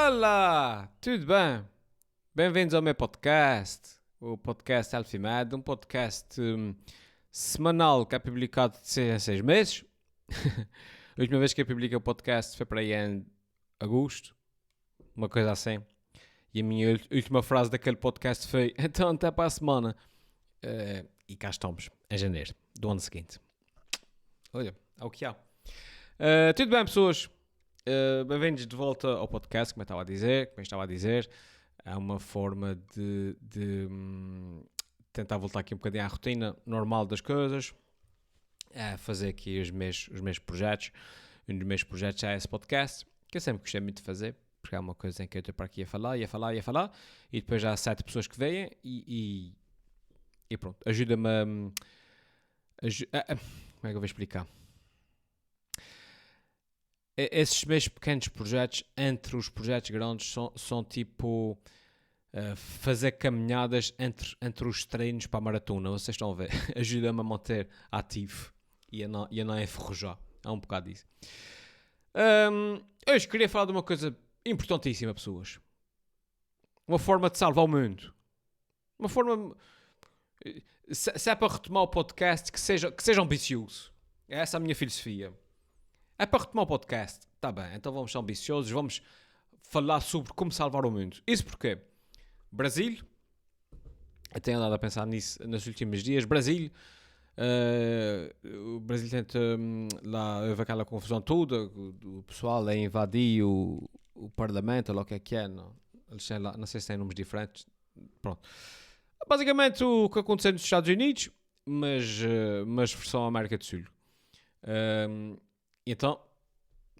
Olá, tudo bem? Bem-vindos ao meu podcast, o podcast Alfimad, um podcast semanal que é publicado de 6 em 6 meses. A última vez que eu publiquei o podcast foi para aí em agosto, uma coisa assim. E a minha última frase daquele podcast foi: então até para a semana. E cá estamos, em janeiro, do ano seguinte. Olha, é o que há. Tudo bem, pessoas? Bem-vindos de volta ao podcast, como eu estava a dizer. É uma forma de tentar voltar aqui um bocadinho à rotina normal das coisas. É fazer aqui os meus projetos. Um dos meus projetos é esse podcast, que eu sempre gostei muito de fazer, porque é uma coisa em que eu estou para aqui a falar, e depois já há 7 pessoas que veem e pronto, ajuda-me a... como é que eu vou explicar? Esses meus pequenos projetos, entre os projetos grandes, são tipo fazer caminhadas entre os treinos para a maratona. Vocês estão a ver? Ajuda-me a manter ativo e a não enferrujar. É um bocado disso. Hoje queria falar de uma coisa importantíssima, pessoas. Uma forma de salvar o mundo. Uma forma... Se é para retomar o podcast, que seja ambicioso. É essa a minha filosofia. É para retomar o podcast. Tá bem, então vamos ser ambiciosos, vamos falar sobre como salvar o mundo. Isso porquê? Brasil, eu tenho andado a pensar nisso nos últimos dias. O Brasil tenta, lá houve aquela confusão toda, o pessoal a invadir o parlamento, ou o que é, não sei se tem nomes diferentes. Pronto. Basicamente o que aconteceu nos Estados Unidos, mas versão América do Sul. Então,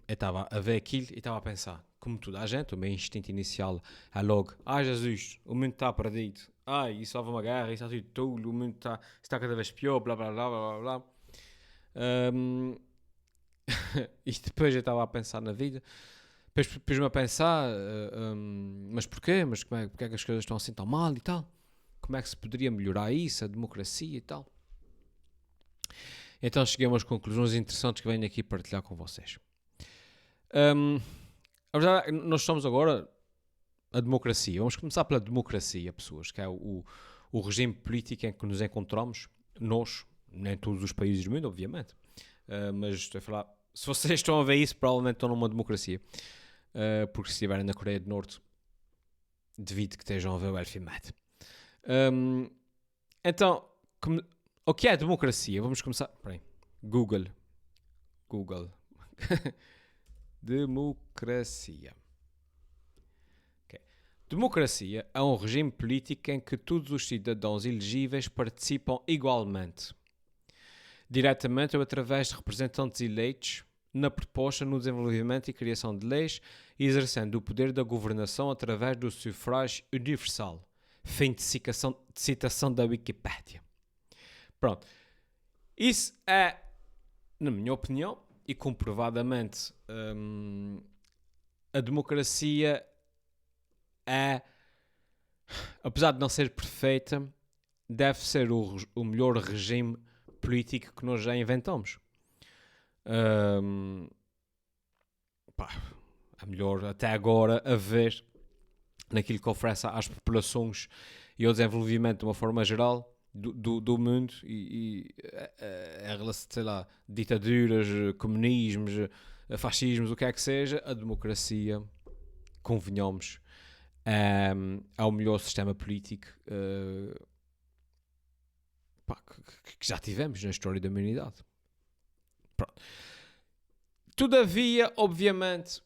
eu estava a ver aquilo e estava a pensar, como toda a gente, o meu instinto inicial é logo: ai Jesus, o mundo está perdido, ai, isso houve uma guerra, isso está tudo tolo, o mundo está cada vez pior, blá blá blá blá blá. E depois eu estava a pensar na vida, depois pus-me a pensar, mas porquê? Mas porque é que as coisas estão assim tão mal e tal? Como é que se poderia melhorar isso, a democracia e tal? Então cheguei a umas conclusões interessantes que venho aqui partilhar com vocês. A verdade é que nós somos agora a democracia. Vamos começar pela democracia, pessoas, que é o regime político em que nos encontramos, nós, nem todos os países do mundo, obviamente, mas estou a falar, se vocês estão a ver isso, provavelmente estão numa democracia, porque se estiverem na Coreia do Norte, devido que estejam a ver o Elfimad. Então, o que é a democracia? Vamos começar. Peraí. Google. Democracia. Okay. Democracia é um regime político em que todos os cidadãos elegíveis participam igualmente, diretamente ou através de representantes eleitos, na proposta, no desenvolvimento e criação de leis, exercendo o poder da governação através do sufrágio universal. Fim de citação da Wikipédia. Pronto. Isso é, na minha opinião, e comprovadamente, a democracia é, apesar de não ser perfeita, deve ser o melhor regime político que nós já inventamos. É melhor até agora a ver naquilo que oferece às populações e ao desenvolvimento de uma forma geral do mundo e em relação, sei lá, ditaduras, comunismos, fascismos, o que é que seja, a democracia, convenhamos, é o melhor sistema político que já tivemos na história da humanidade. Pronto. Todavia, obviamente,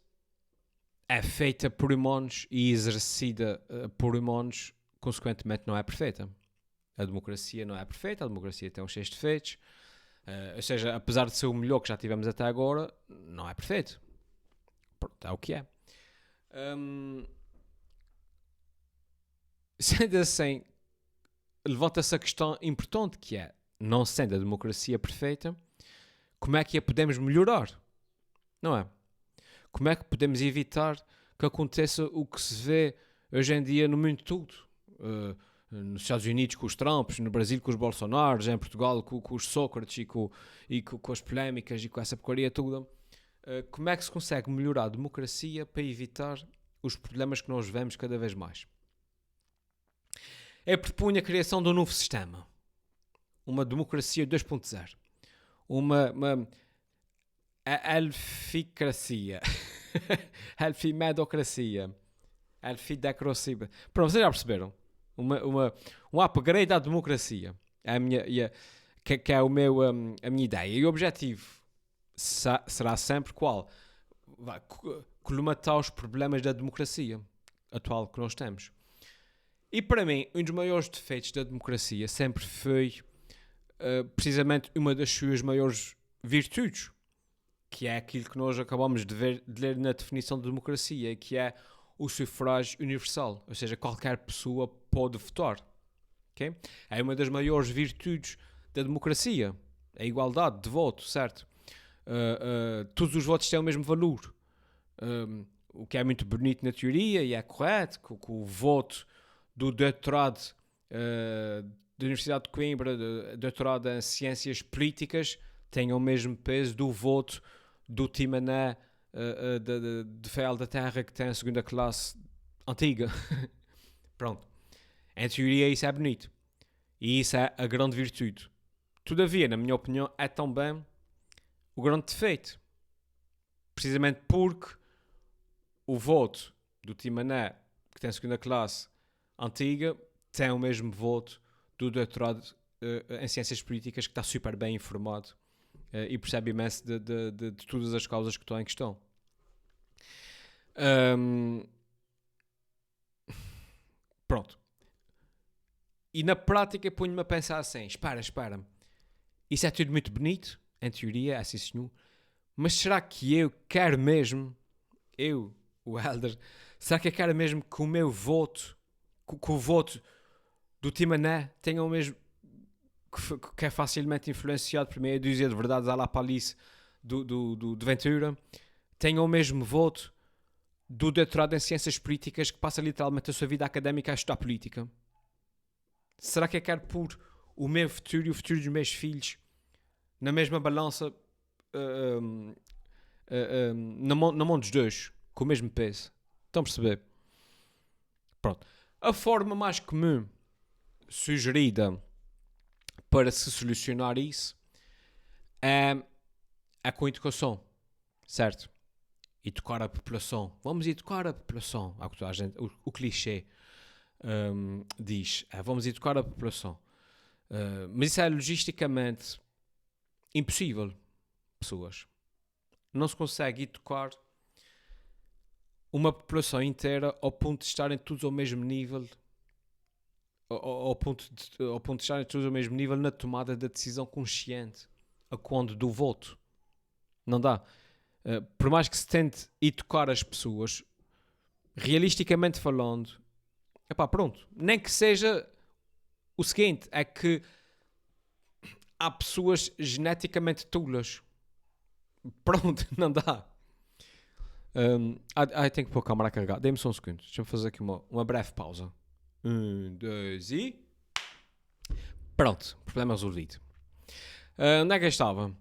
é feita por humanos e exercida por humanos, consequentemente não é perfeita. A democracia não é perfeita, a democracia tem uns seus defeitos, ou seja, apesar de ser o melhor que já tivemos até agora, não é perfeito. Pronto, é o que é. Sendo assim, levanta-se a questão importante que é, não sendo a democracia perfeita, como é que a podemos melhorar? Não é? Como é que podemos evitar que aconteça o que se vê hoje em dia no mundo todo? Nos Estados Unidos com os Trumps, no Brasil com os Bolsonaros, em Portugal com os Sócrates e com as polémicas e com essa porcaria toda. Como é que se consegue melhorar a democracia para evitar os problemas que nós vemos cada vez mais. Eu propunha a criação de um novo sistema. Uma democracia 2.0. Uma elficracia. Elfimedocracia. Elfidecracia. Pronto, vocês já perceberam? Um upgrade à democracia. Que é a minha ideia. E o objetivo será sempre qual? Colmatar os problemas da democracia atual que nós temos. E para mim, um dos maiores defeitos da democracia sempre foi precisamente uma das suas maiores virtudes, que é aquilo que nós acabamos de ler na definição de democracia, que é o sufrágio universal, ou seja, qualquer pessoa pode votar. Okay? É uma das maiores virtudes da democracia, a igualdade de voto, certo? Todos os votos têm o mesmo valor, o que é muito bonito na teoria e é correto, que o voto do doutorado da Universidade de Coimbra, doutorado em Ciências Políticas, tenha o mesmo peso do voto do Timané de Fel da Terra, que tem a segunda classe antiga. Pronto. Em teoria isso é bonito. E isso é a grande virtude. Todavia, na minha opinião, é também o grande defeito. Precisamente porque o voto do Timané, que tem a segunda classe antiga, tem o mesmo voto do doutorado em Ciências Políticas, que está super bem informado e percebe imenso de todas as causas que estão em questão. Pronto. E na prática ponho-me a pensar assim, espera, isso é tudo muito bonito, em teoria, é assim senhor, mas será que eu quero mesmo, o Helder, será que eu quero mesmo que o meu voto, que o voto do Timané tenha o mesmo, que é facilmente influenciado por meia dúzia de verdades à la Palice do Ventura, tenha o mesmo voto do doutorado em Ciências Políticas, que passa literalmente a sua vida académica a estudar política? Será que eu quero pôr o meu futuro e o futuro dos meus filhos na mesma balança, na mão dos dois, com o mesmo peso? Estão a perceber? Pronto. A forma mais comum sugerida para se solucionar isso é com educação, certo? Educar a população. Vamos educar a população. O clichê diz, vamos educar a população. Mas isso é logisticamente impossível, pessoas. Não se consegue educar uma população inteira ao ponto de estarem todos ao mesmo nível, ao ponto de estarem todos ao mesmo nível na tomada da decisão consciente, a quando do voto. Não dá. Por mais que se tente educar as pessoas, realisticamente falando, pronto, nem que seja o seguinte, é que há pessoas geneticamente tolas. Pronto, não dá. Tenho que pôr a câmera a carregar. Dê-me só um segundo. Deixa-me fazer aqui uma breve pausa. 1, 2 e... Pronto, problema resolvido. Onde é que eu estava?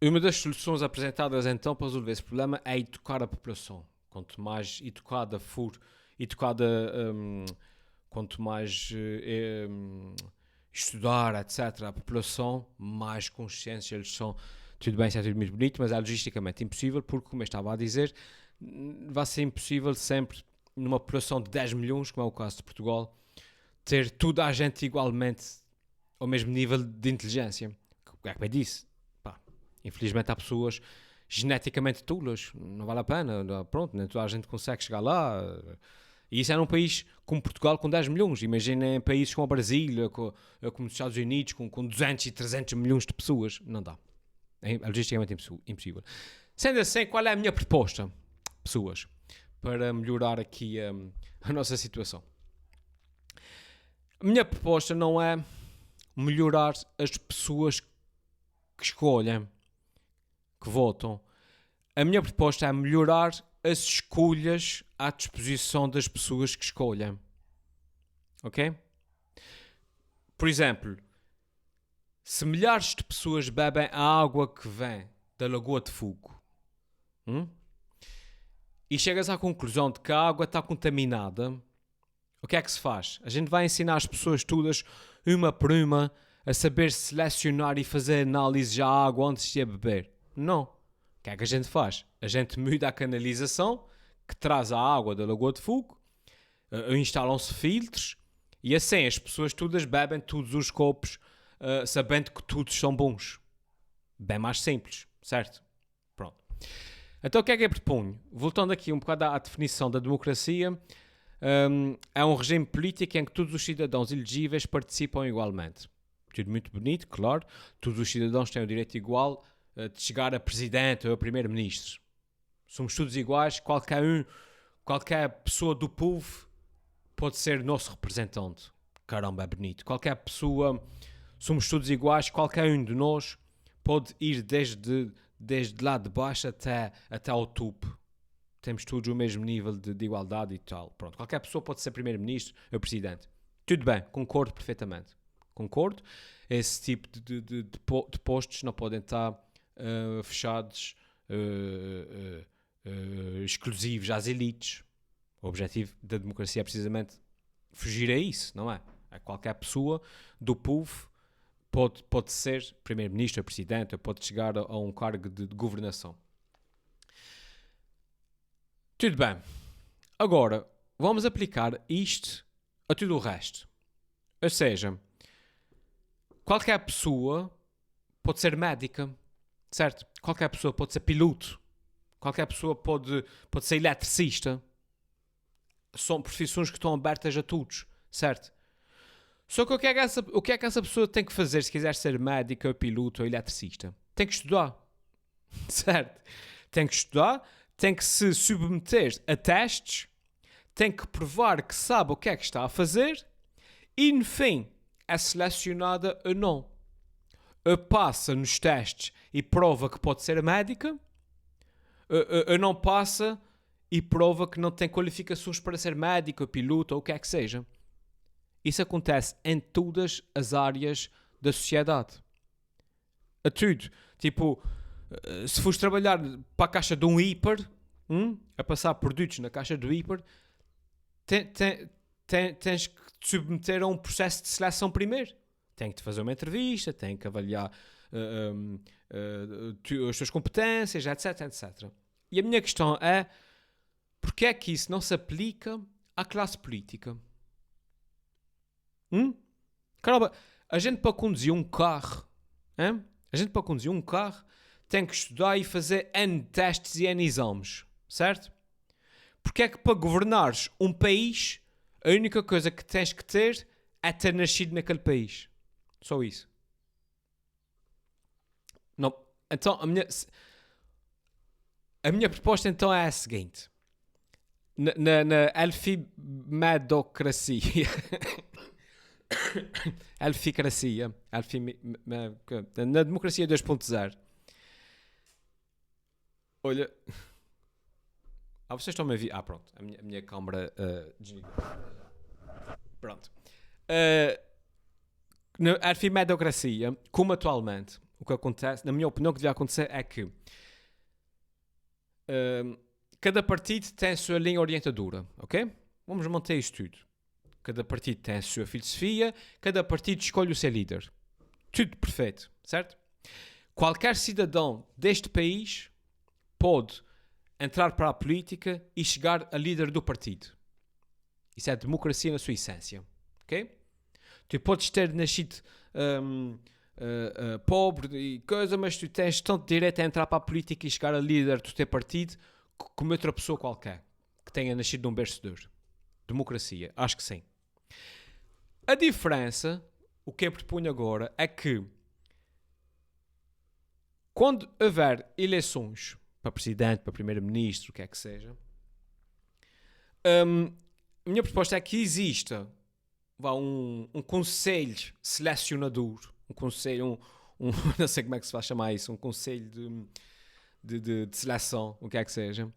Uma das soluções apresentadas então para resolver esse problema é educar a população. Quanto mais educada for, quanto mais estudar, etc., a população, mais consciência eles são. Tudo bem, isso é tudo muito bonito, mas é logisticamente impossível, porque, como eu estava a dizer, vai ser impossível sempre, numa população de 10 milhões, como é o caso de Portugal, ter toda a gente igualmente ao mesmo nível de inteligência. O que eu disse? Infelizmente há pessoas geneticamente tolas, não vale a pena, pronto, nem toda a gente consegue chegar lá. E isso é num país como Portugal com 10 milhões. Imaginem países como a Brasília, como os Estados Unidos, com 200 e 300 milhões de pessoas. Não dá. É logisticamente impossível. Sendo assim, qual é a minha proposta, pessoas, para melhorar aqui a nossa situação? A minha proposta não é melhorar as pessoas que escolhem, que votam. A minha proposta é melhorar as escolhas à disposição das pessoas que escolhem. Ok? Por exemplo, se milhares de pessoas bebem a água que vem da Lagoa de Fogo, e chegas à conclusão de que a água está contaminada, o que é que se faz? A gente vai ensinar as pessoas todas, uma por uma, a saber selecionar e fazer análise à água antes de a beber? Não. O que é que a gente faz? A gente muda a canalização que traz a água da Lagoa de Fogo, instalam-se filtros e assim as pessoas todas bebem todos os copos sabendo que todos são bons. Bem mais simples, certo? Pronto. Então o que é que eu proponho? Voltando aqui um bocado à definição da democracia, é um regime político em que todos os cidadãos elegíveis participam igualmente. Tudo muito bonito, claro. Todos os cidadãos têm o direito igual de chegar a presidente ou a primeiro-ministro. Somos todos iguais, qualquer pessoa do povo pode ser nosso representante. Caramba, é bonito. Qualquer pessoa, somos todos iguais, qualquer um de nós pode ir desde lá de baixo até ao topo. Temos todos o mesmo nível de igualdade e tal. Pronto, qualquer pessoa pode ser primeiro-ministro ou presidente. Tudo bem, concordo perfeitamente. Concordo. Esse tipo de postos não podem estar fechados, exclusivos às elites. O objetivo da democracia é precisamente fugir a isso, não é? Qualquer pessoa do povo pode ser primeiro-ministro, presidente, ou pode chegar a um cargo de governação. Tudo bem. Agora, vamos aplicar isto a tudo o resto. Ou seja, qualquer pessoa pode ser médica, certo? Qualquer pessoa pode ser piloto. Qualquer pessoa pode ser eletricista. São profissões que estão abertas a todos, certo? Só que o que é que essa pessoa tem que fazer se quiser ser médica, piloto ou eletricista? Tem que estudar, certo? Tem que estudar, tem que se submeter a testes, tem que provar que sabe o que é que está a fazer e, no fim, é selecionada ou não. Ou passa nos testes e prova que pode ser médica, ou não passa e prova que não tem qualificações para ser médico, piloto ou o que é que seja. Isso acontece em todas as áreas da sociedade. A tudo. Tipo, se fores trabalhar para a caixa de um hiper, a passar produtos na caixa do hiper, tens que te submeter a um processo de seleção primeiro. Tem que te fazer uma entrevista, tem que avaliar as tuas competências, etc, etc. E a minha questão é, porque é que isso não se aplica à classe política? Caramba, a gente para conduzir um carro, tem que estudar e fazer N testes e N exames, certo? Porque é que para governares um país, a única coisa que tens que ter é ter nascido naquele país. Só isso. Não. Então, a minha proposta então é a seguinte. Na elfimedocracia... elficracia, na democracia 2.0. Olha, vocês estão-me a ver? Pronto, a minha câmara desligou. Pronto. Na elfimedocracia, como atualmente, o que acontece, na minha opinião, o que devia acontecer é que cada partido tem a sua linha orientadora, ok? Vamos manter isto tudo. Cada partido tem a sua filosofia, cada partido escolhe o seu líder. Tudo perfeito, certo? Qualquer cidadão deste país pode entrar para a política e chegar a líder do partido. Isso é democracia na sua essência, ok? Tu podes ter nascido pobre e coisa, mas tu tens tanto direito a entrar para a política e chegar a líder do teu partido como outra pessoa qualquer que tenha nascido num berço de ouro. Democracia, acho que sim. A diferença, o que eu proponho agora, é que quando houver eleições para presidente, para primeiro-ministro, o que é que seja, a minha proposta é que exista um conselho selecionador, um conselho, não sei como é que se vai chamar isso, um conselho de seleção, o que é que seja,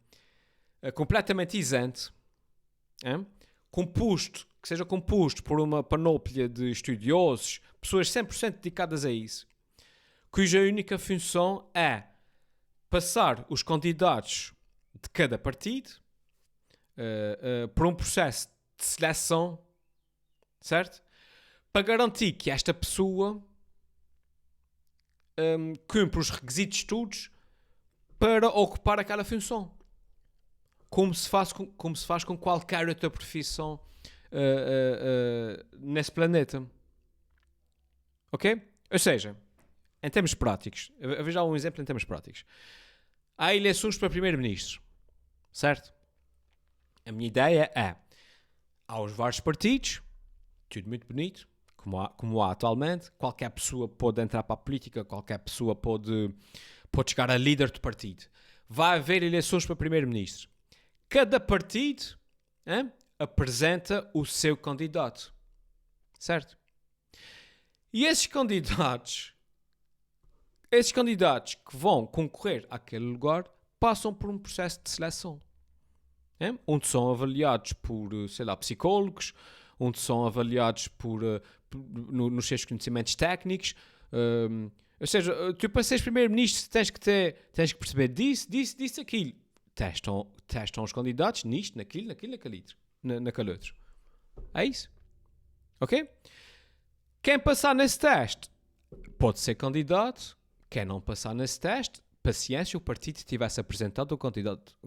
completamente isento, que seja composto por uma panóplia de estudiosos, pessoas 100% dedicadas a isso, cuja única função é passar os candidatos de cada partido por um processo de seleção, certo? Para garantir que esta pessoa cumpre os requisitos todos para ocupar aquela função. Como se faz com qualquer outra profissão nesse planeta. Ok? Ou seja, em termos práticos, eu vou dar um exemplo em termos práticos. Há eleições para primeiro-ministro, certo? A minha ideia é, há os vários partidos, tudo muito bonito, como há atualmente, qualquer pessoa pode entrar para a política, qualquer pessoa pode chegar a líder do partido. Vai haver eleições para primeiro-ministro. Cada partido apresenta o seu candidato, certo? E esses candidatos que vão concorrer àquele lugar passam por um processo de seleção, onde são avaliados por, psicólogos, onde são avaliados nos seus conhecimentos técnicos. Ou seja, tu para seres primeiro-ministro tens que perceber disso, aquilo. Testam os candidatos nisto, naquilo, naquele outro. É isso. Ok? Quem passar nesse teste pode ser candidato. Quem não passar nesse teste, paciência, o partido tivesse apresentado o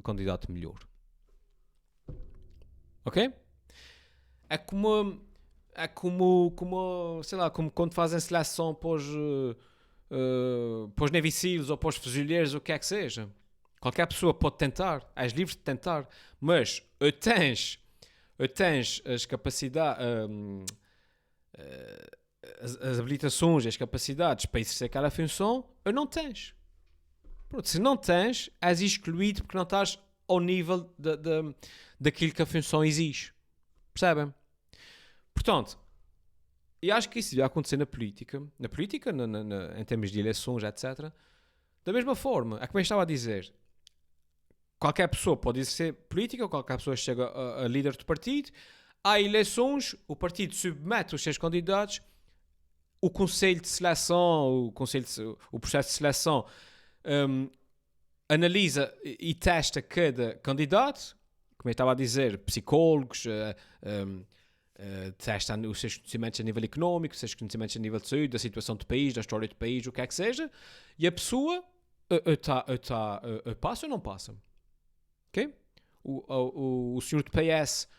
candidato melhor. Ok? É como quando fazem seleção para os Navy Seals ou para os fuzileiros, o que é que seja. Qualquer pessoa pode tentar, és livre de tentar, mas ou tens as capacidades, as habilitações, as capacidades para exercer aquela função, ou não tens. Pronto, se não tens, és excluído porque não estás ao nível daquilo que a função exige. Percebem? Portanto, e acho que isso devia acontecer na política, em termos de eleições, etc. Da mesma forma, é como eu estava a dizer, qualquer pessoa pode exercer política, qualquer pessoa chega a líder do partido, há eleições, o partido submete os seus candidatos, o conselho de seleção, o processo de seleção analisa e testa cada candidato, como eu estava a dizer, psicólogos, testa os seus conhecimentos a nível económico, os seus conhecimentos a nível de saúde, da situação do país, da história do país, o que é que seja, e a pessoa passa ou não passa. Ok? O senhor do PS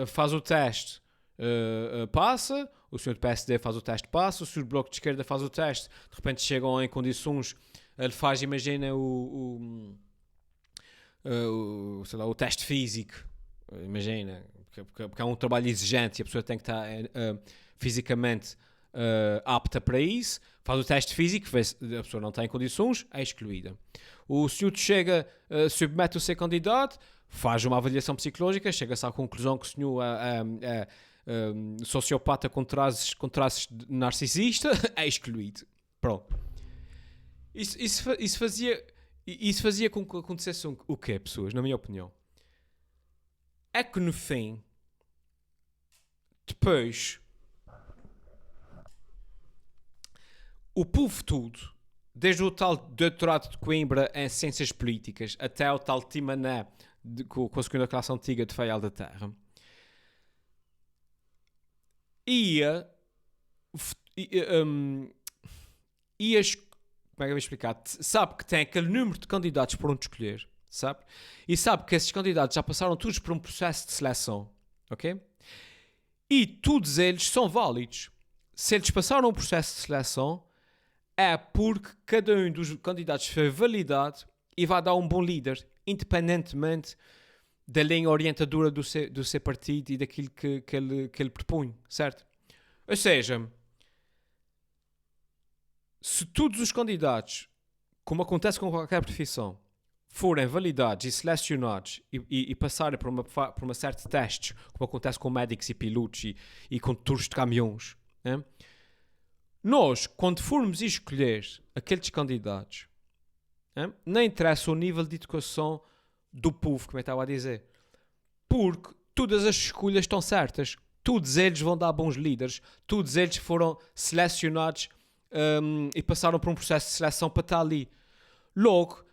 faz o teste, passa, o senhor do PSD faz o teste, passa, o senhor do Bloco de Esquerda faz o teste, de repente chegam em condições, ele faz, imagina, o teste físico, imagina, porque é um trabalho exigente e a pessoa tem que estar fisicamente apta para isso, faz o teste físico, vê se a pessoa não está em condições, é excluída. O senhor chega, submete o seu candidato, faz uma avaliação psicológica, chega-se à conclusão que o senhor é sociopata com traços narcisista, é excluído. Pronto. Isso fazia com que acontecesse o quê, pessoas, na minha opinião? É que no fim, depois, o povo todo, desde o tal doutorado de Coimbra em Ciências Políticas até o tal Timané com a segunda classe antiga de Faial da Terra, ia como é que eu vou explicar? Sabe que tem aquele número de candidatos por onde escolher, sabe? E sabe que esses candidatos já passaram todos por um processo de seleção, ok? E todos eles são válidos. Se eles passaram um processo de seleção, é porque cada um dos candidatos foi validado e vai dar um bom líder, independentemente da linha orientadora do seu partido e daquilo que ele propõe, certo? Ou seja, se todos os candidatos, como acontece com qualquer profissão, forem validados e selecionados e passarem por uma série de testes, como acontece com médicos e pilotos e condutores de caminhões, né? Nós, quando formos escolher aqueles candidatos, não interessa o nível de educação do povo, como eu estava a dizer, porque todas as escolhas estão certas, todos eles vão dar bons líderes, todos eles foram selecionados e passaram por um processo de seleção para estar ali. Logo,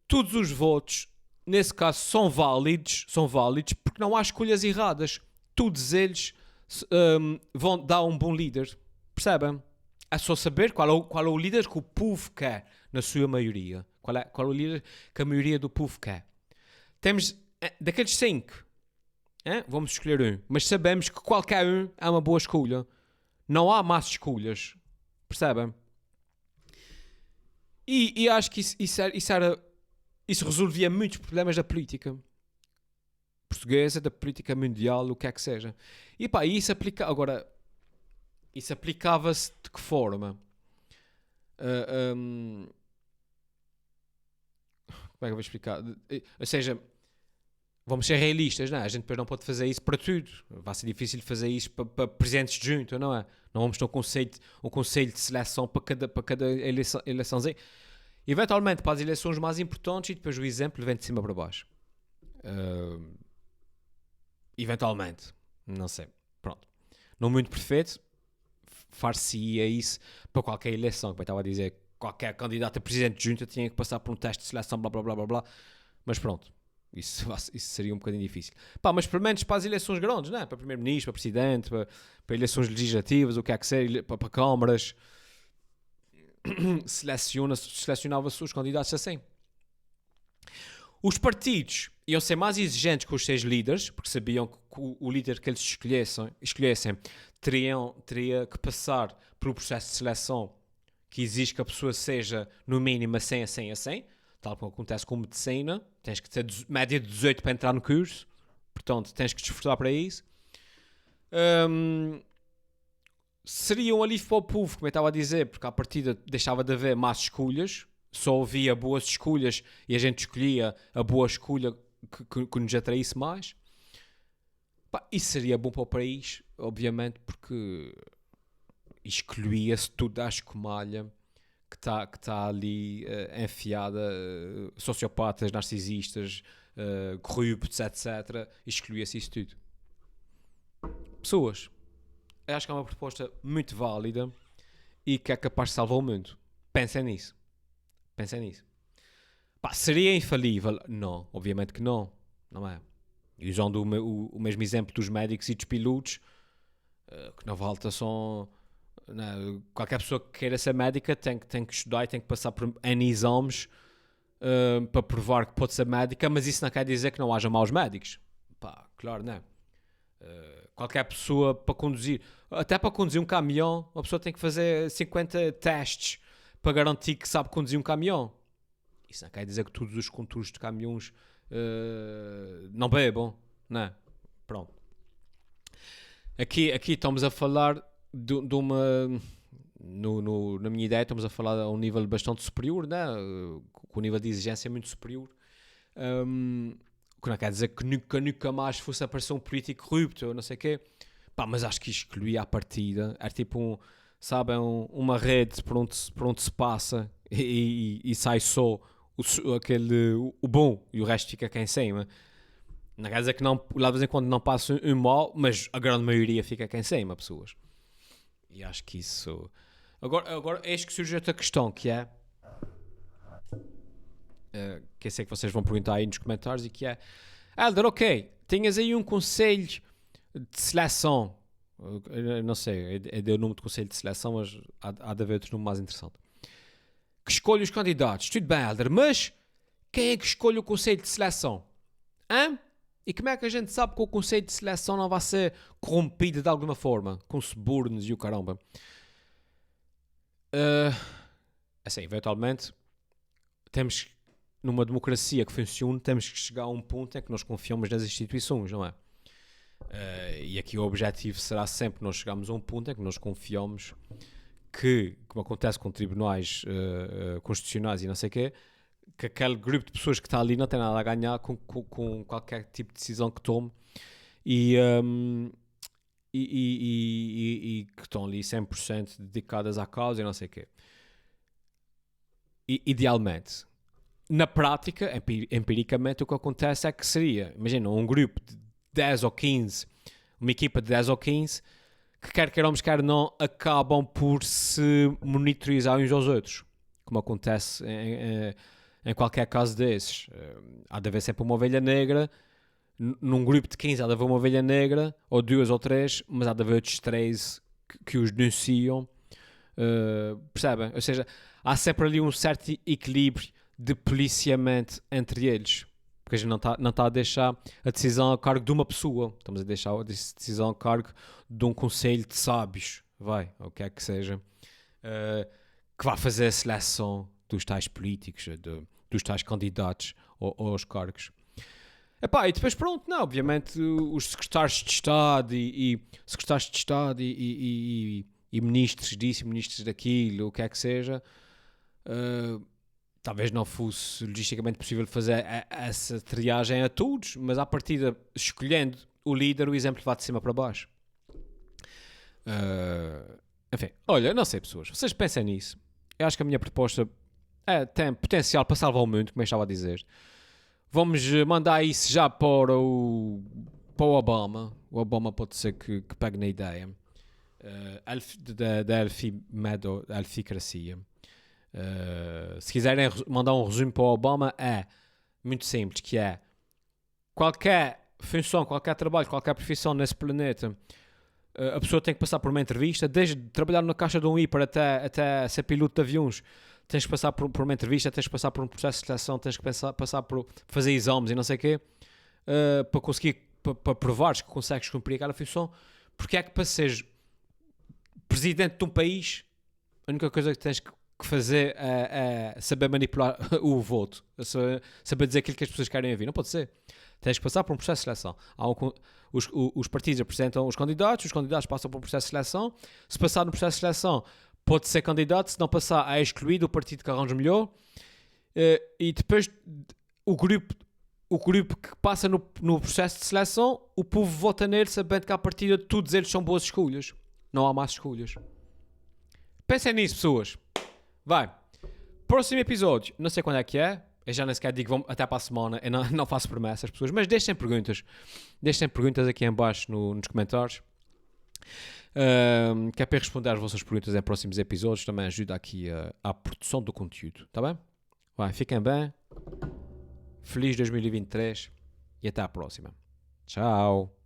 todos os votos nesse caso, são válidos porque não há escolhas erradas. Todos eles vão dar um bom líder. Percebem? É só saber qual é o líder que o povo quer, na sua maioria. Qual é o líder que a maioria do povo quer. Temos, daqueles 5, vamos escolher um. Mas sabemos que qualquer um é uma boa escolha. Não há más escolhas. Percebem? E acho que isso resolvia muitos problemas da política portuguesa, da política mundial, o que é que seja. E pá, isso aplicava-se de que forma? Como é que eu vou explicar? Ou seja, vamos ser realistas, não é? A gente depois não pode fazer isso para tudo. Vai ser difícil fazer isso para presidentes de junta, não é? Não vamos ter um conselho de seleção para cada eleiçãozinha. Eventualmente para as eleições mais importantes e depois o exemplo vem de cima para baixo. Eventualmente. Não sei. Pronto. Não muito perfeito. Far-se-ia isso para qualquer eleição. Como eu estava a dizer, qualquer candidato a presidente de junta tinha que passar por um teste de seleção, blá blá blá blá blá. Mas pronto. Isso seria um bocadinho difícil. Pá, mas pelo menos para as eleições grandes, não é? Para primeiro-ministro, para presidente, para eleições legislativas, o que é que seja, para câmaras. Selecionava-se os candidatos assim. Os partidos iam ser mais exigentes com os seus líderes, porque sabiam que o líder que eles escolhessem teria que passar pelo processo de seleção que exige que a pessoa seja no mínimo assim, tal como acontece com medicina. Tens que ter média de 18 para entrar no curso, portanto tens que te esforçar para isso. Seria um alívio para o povo, como eu estava a dizer, porque à partida deixava de haver más escolhas, só havia boas escolhas e a gente escolhia a boa escolha que nos atraísse mais. Pá, isso seria bom para o país, obviamente, porque excluía-se tudo à escumalha que tá ali enfiada, sociopatas, narcisistas, corruptos, etc. Excluía-se isso tudo. Pessoas. Eu acho que é uma proposta muito válida e que é capaz de salvar o mundo. Pensem nisso. Pá, seria infalível? Não, obviamente que não. Não é? E usando o mesmo exemplo dos médicos e dos pilotos, que na volta são... Não, qualquer pessoa que queira ser médica tem que estudar e tem que passar por N exames para provar que pode ser médica, mas isso não quer dizer que não haja maus médicos. Pá, claro, não é? Qualquer pessoa para conduzir, até para conduzir um caminhão, uma pessoa tem que fazer 50 testes para garantir que sabe conduzir um caminhão. Isso não quer dizer que todos os condutores de caminhões não bebam, não é? Pronto. Aqui estamos a falar de uma... na minha ideia estamos a falar a um nível bastante superior, né? Com um nível de exigência muito superior. Que não quer dizer que nunca mais fosse aparecer um político corrupto ou não sei o quê. Pá, mas acho que excluía a partida. Era tipo uma rede por onde se passa e sai só o bom e o resto fica cá em cima. Não quer dizer que não, lá de vez em quando não passa um mal, mas a grande maioria fica cá em cima, pessoas. E acho que isso... Agora eis que surge outra questão, que é... que eu sei que vocês vão perguntar aí nos comentários, e que é... Helder, ok, tinhas aí um conselho de seleção. Eu não sei, eu dei o nome de conselho de seleção, mas há de haver outro nome mais interessante. Que escolhe os candidatos. Tudo bem, Helder, mas quem é que escolhe o conselho de seleção? Hã? E como é que a gente sabe que o conselho de seleção não vai ser corrompido de alguma forma? Com subornos e o caramba. Assim, eventualmente, temos, numa democracia que funcione, temos que chegar a um ponto em que nós confiamos nas instituições, não é? E aqui o objetivo será sempre nós chegarmos a um ponto em que nós confiamos que, como acontece com tribunais constitucionais e não sei o quê, que aquele grupo de pessoas que está ali não tem nada a ganhar com qualquer tipo de decisão que tome e que estão ali 100% dedicadas à causa e não sei o quê. Idealmente. Na prática, empiricamente, o que acontece é que seria, imagina, um grupo de 10 ou 15, uma equipa de 10 ou 15, que quer queiramos, quer não, acabam por se monitorizar uns aos outros. Como acontece em qualquer caso desses, há de haver sempre uma ovelha negra. Num grupo de 15 há de haver uma ovelha negra, ou 2 ou 3, mas há de haver outros 3 que os denunciam. Percebem? Ou seja, há sempre ali um certo equilíbrio de policiamento entre eles. Porque a gente não está a deixar a decisão a cargo de uma pessoa. Estamos a deixar a decisão a cargo de um conselho de sábios. Vai, ou o que é que seja. Que vai fazer a seleção dos tais políticos, dos tais candidatos aos cargos. E depois pronto, não, obviamente os secretários de Estado e secretários de Estado e ministros disso, ministros daquilo, o que é que seja, talvez não fosse logisticamente possível fazer essa triagem a todos, mas à partida, escolhendo o líder, o exemplo vai de cima para baixo. Enfim, olha, não sei, pessoas, vocês pensem nisso. Eu acho que a minha proposta tem potencial para salvar o mundo, como eu estava a dizer. Vamos mandar isso já para o Obama. O Obama pode ser que pegue na ideia da elficracia. Se quiserem mandar um resumo para o Obama, é muito simples, que é qualquer função, qualquer trabalho, qualquer profissão nesse planeta, a pessoa tem que passar por uma entrevista, desde trabalhar na caixa de um hiper até ser piloto de aviões. Tens que passar por uma entrevista, tens que passar por um processo de seleção, tens que passar por fazer exames e não sei o quê, para conseguir, para provares que consegues cumprir aquela função. Porque é que para seres presidente de um país, a única coisa que tens que fazer é saber manipular o voto, saber dizer aquilo que as pessoas querem ouvir. Não pode ser. Tens que passar por um processo de seleção. Os partidos apresentam os candidatos passam por um processo de seleção. Se passar no processo de seleção, pode ser candidato, se não passar, é excluído o partido que arranja melhor. E depois o grupo que passa no processo de seleção, o povo vota nele sabendo que à partida todos eles são boas escolhas. Não há más escolhas. Pensem nisso, pessoas. Vai. Próximo episódio. Não sei quando é que é. Eu já nem sequer digo vamos até para a semana. Eu não faço promessas, pessoas. Mas deixem perguntas. Deixem perguntas aqui em baixo nos comentários. Que é para responder às vossas perguntas em próximos episódios. Também ajuda aqui à produção do conteúdo. Tá bem? Vai, fiquem bem. Feliz 2023. E até à próxima. Tchau.